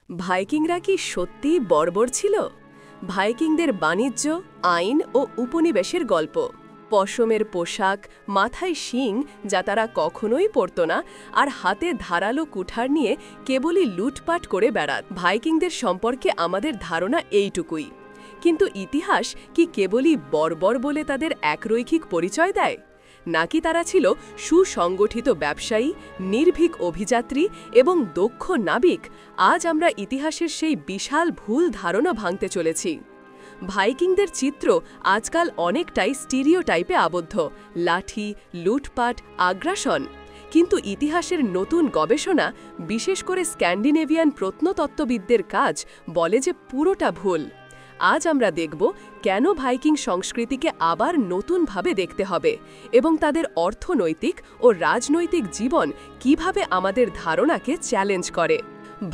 ভাইকিংরা কি সত্যিই বর্বর ছিল? ভাইকিংদের বাণিজ্য, আইন ও উপনিবেশের গল্প। পশমের পোশাক, মাথায় শিং যা তারা কখনোই পরত না, আর হাতে ধারালো কুঠার নিয়ে কেবলই লুটপাট করে বেড়াত। ভাইকিংদের সম্পর্কে আমাদের ধারণা এইটুকুই, কিন্তু ইতিহাস কি কেবলই বর্বর বলে তাদের একরৈখিক পরিচয় দেয়, নাকি তারা ছিল সুসংগঠিত ব্যবসায়ী, নির্ভীক অভিযাত্রী এবং দক্ষ নাবিক? আজ আমরা ইতিহাসের সেই বিশাল ভুল ধারণা ভাঙতে চলেছি। ভাইকিংদের চিত্র আজকাল অনেকটাই স্টিরিওটাইপে আবদ্ধ: লাঠি, লুটপাট, আগ্রাসন। কিন্তু ইতিহাসের নতুন গবেষণা, বিশেষ করে স্ক্যান্ডিনেভিয়ান প্রত্নতত্ত্ববিদদের কাজ, বলে যে পুরোটা ভুল। আজ আমরা দেখব কেন ভাইকিং সংস্কৃতিকে আবার নতুনভাবে দেখতে হবে এবং তাদের অর্থনৈতিক ও রাজনৈতিক জীবন কিভাবে আমাদের ধারণাকে চ্যালেঞ্জ করে।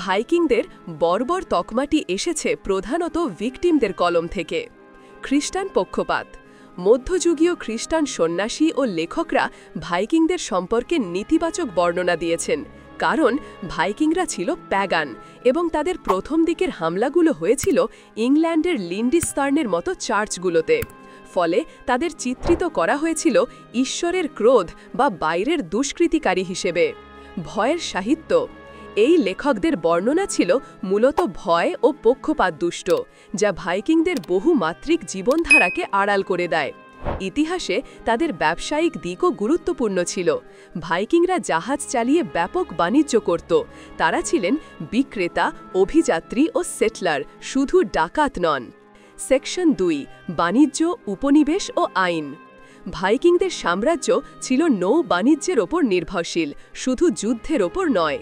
ভাইকিংদের বর্বর তকমাটি এসেছে প্রধানত ভিকটিমদের কলম থেকে। খ্রিস্টান পক্ষপাত। মধ্যযুগীয় খ্রিস্টান সন্ন্যাসী ও লেখকরা ভাইকিংদের সম্পর্কে নেতিবাচক বর্ণনা দিয়েছেন, কারণ ভাইকিংরা ছিল প্যাগান এবং তাদের প্রথম দিকের হামলাগুলো হয়েছিল ইংল্যান্ডের লিন্ডিস্তার্নের মতো চার্চগুলোতে। ফলে তাদের চিত্রিত করা হয়েছিল ঈশ্বরের ক্রোধ বা বাইরের দুষ্কৃতিকারী হিসেবে। ভয়ের সাহিত্য। এই লেখকদের বর্ণনা ছিল মূলত ভয় ও পক্ষপাতদুষ্ট, যা ভাইকিংদের বহুমাত্রিক জীবনধারাকে আড়াল করে দেয়। ইতিহাসে তাদের ব্যবসায়িক দিকও গুরুত্বপূর্ণ ছিল। ভাইকিংরা জাহাজ চালিয়ে ব্যাপক বাণিজ্য করত। তারা ছিলেন বিক্রেতা, অভিযাত্রী ও সেটলার, শুধু ডাকাত নন। সেকশন 2: বাণিজ্য, উপনিবেশ ও আইন। ভাইকিংদের সাম্রাজ্য ছিল নৌ বাণিজ্যের ওপর নির্ভরশীল, শুধু যুদ্ধের ওপর নয়।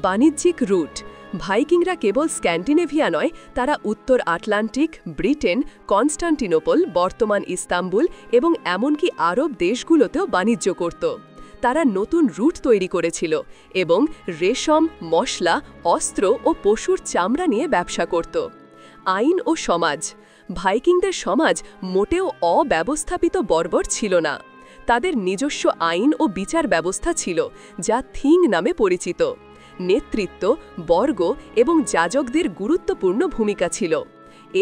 বাণিজ্যিক রুট। ভাইকিংরা কেবল স্ক্যান্ডিনেভিয়া নয়, তারা উত্তর আটলান্টিক, ব্রিটেন, কনস্টান্টিনোপল, বর্তমান ইস্তাম্বুল এবং এমনকি আরব দেশগুলোতেও বাণিজ্য করত। তারা নতুন রুট তৈরি করেছিল এবং রেশম, মশলা, অস্ত্র ও পশুর চামড়া নিয়ে ব্যবসা করত। আইন ও সমাজ। ভাইকিংদের সমাজ মোটেও অব্যবস্থাপিত বর্বর ছিল না। তাদের নিজস্ব আইন ও বিচার ব্যবস্থা ছিল, যা থিং নামে পরিচিত। নেতৃত্ব, বর্গ এবং যাজকদের গুরুত্বপূর্ণ ভূমিকা ছিল।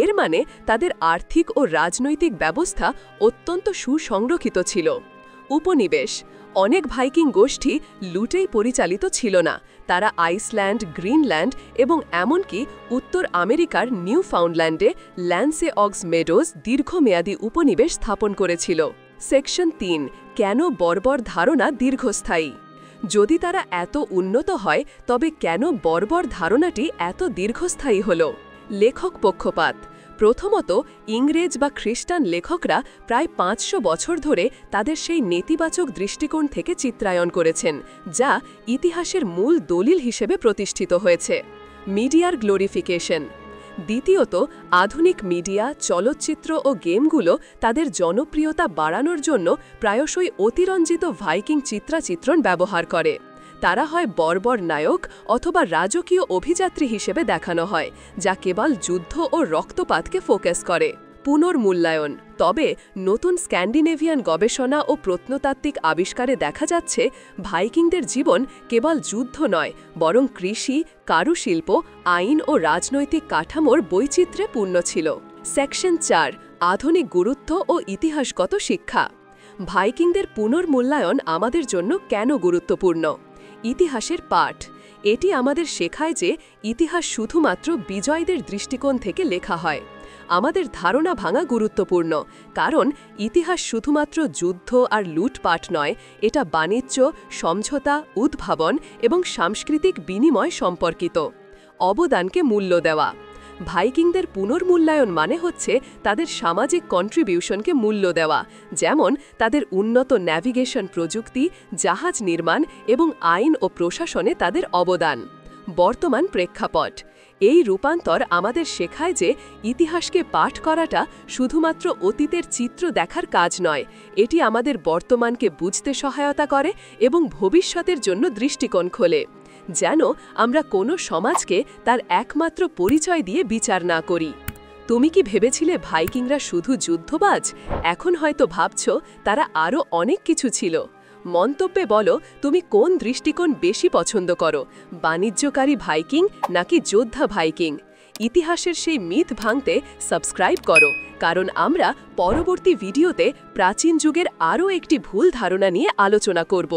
এর মানে তাদের আর্থিক ও রাজনৈতিক ব্যবস্থা অত্যন্ত সুসংরক্ষিত ছিল। উপনিবেশ। অনেক ভাইকিং গোষ্ঠী লুটেই পরিচালিত ছিল না। তারা আইসল্যান্ড, গ্রিনল্যান্ড এবং এমনকি উত্তর আমেরিকার নিউ ফাউন্ডল্যান্ডে ল্যান্সে অক্স মেডোজ দীর্ঘমেয়াদী উপনিবেশ স্থাপন করেছিল। সেকশন 3: কেন বর্বর ধারণা দীর্ঘস্থায়ী? যদি তারা এত উন্নত হয়, তবে কেন বর্বর ধারণাটি এত দীর্ঘস্থায়ী হল? লেখক পক্ষপাত। প্রথমত, ইংরেজ বা খ্রিস্টান লেখকরা প্রায় 500 বছর ধরে তাদের সেই নেতিবাচক দৃষ্টিকোণ থেকে চিত্রায়ন করেছেন, যা ইতিহাসের মূল দলিল হিসেবে প্রতিষ্ঠিত হয়েছে। মিডিয়ার গ্লোরিফিকেশন। দ্বিতীয়ত, আধুনিক মিডিয়া, চলচ্চিত্র ও গেমগুলো তাদের জনপ্রিয়তা বাড়ানোর জন্য প্রায়শই অতিরঞ্জিত ভাইকিং চিত্রাচিত্রণ ব্যবহার করে। তারা হয় বর্বর নায়ক অথবা রাজকীয় অভিযাত্রী হিসেবে দেখানো হয়, যা কেবল যুদ্ধ ও রক্তপাতকে ফোকাস করে। পুনর্মূল্যায়ন। তবে নতুন স্ক্যান্ডিনেভিয়ান গবেষণা ও প্রত্নতাত্ত্বিক আবিষ্কারে দেখা যাচ্ছে ভাইকিংদের জীবন কেবল যুদ্ধ নয়, বরং কৃষি, কারুশিল্প, আইন ও রাজনৈতিক কাঠামোর বৈচিত্র্যে পূর্ণ ছিল। সেকশন 4: আধুনিক গুরুত্ব ও ইতিহাসগত শিক্ষা। ভাইকিংদের পুনর্মূল্যায়ন আমাদের জন্য কেন গুরুত্বপূর্ণ? ইতিহাসের পাঠ। এটি আমাদের শেখায় যে ইতিহাস শুধুমাত্র বিজয়ীদের দৃষ্টিকোণ থেকে লেখা হয়। আমাদের ধারণা ভাঙা গুরুত্বপূর্ণ, কারণ ইতিহাস শুধুমাত্র যুদ্ধ আর লুটপাট নয়, এটা বাণিজ্য, সমঝোতা, উদ্ভাবন এবং সাংস্কৃতিক বিনিময় সম্পর্কিত। অবদানকে মূল্য দেওয়া। ভাইকিংদের পুনর্মূল্যায়ন মানে হচ্ছে তাদের সামাজিক কন্ট্রিবিউশনকে মূল্য দেওয়া, যেমন তাদের উন্নত ন্যাভিগেশন প্রযুক্তি, জাহাজ নির্মাণ এবং আইন ও প্রশাসনে তাদের অবদান। বর্তমান প্রেক্ষাপট। এই রূপান্তর আমাদের শেখায় যে ইতিহাসকে পাঠ করাটা শুধুমাত্র অতীতের চিত্র দেখার কাজ নয়, এটি আমাদের বর্তমানকে বুঝতে সহায়তা করে এবং ভবিষ্যতের জন্য দৃষ্টিকোণ খোলে, যেন আমরা কোনো সমাজকে তার একমাত্র পরিচয় দিয়ে বিচার না করি। তুমি কি ভেবেছিলে ভাইকিংরা শুধু যুদ্ধবাজ? এখন হয়তো ভাবছ তারা আরও অনেক কিছু ছিল। মন্তব্যে বলো তুমি কোন দৃষ্টিকোণ বেশি পছন্দ করো, বাণিজ্যকারী ভাইকিং নাকি যোদ্ধা ভাইকিং। ইতিহাসের সেই মিথ ভাঙতে সাবস্ক্রাইব করো, কারণ আমরা পরবর্তী ভিডিওতে প্রাচীন যুগের আরও একটি ভুল ধারণা নিয়ে আলোচনা করব।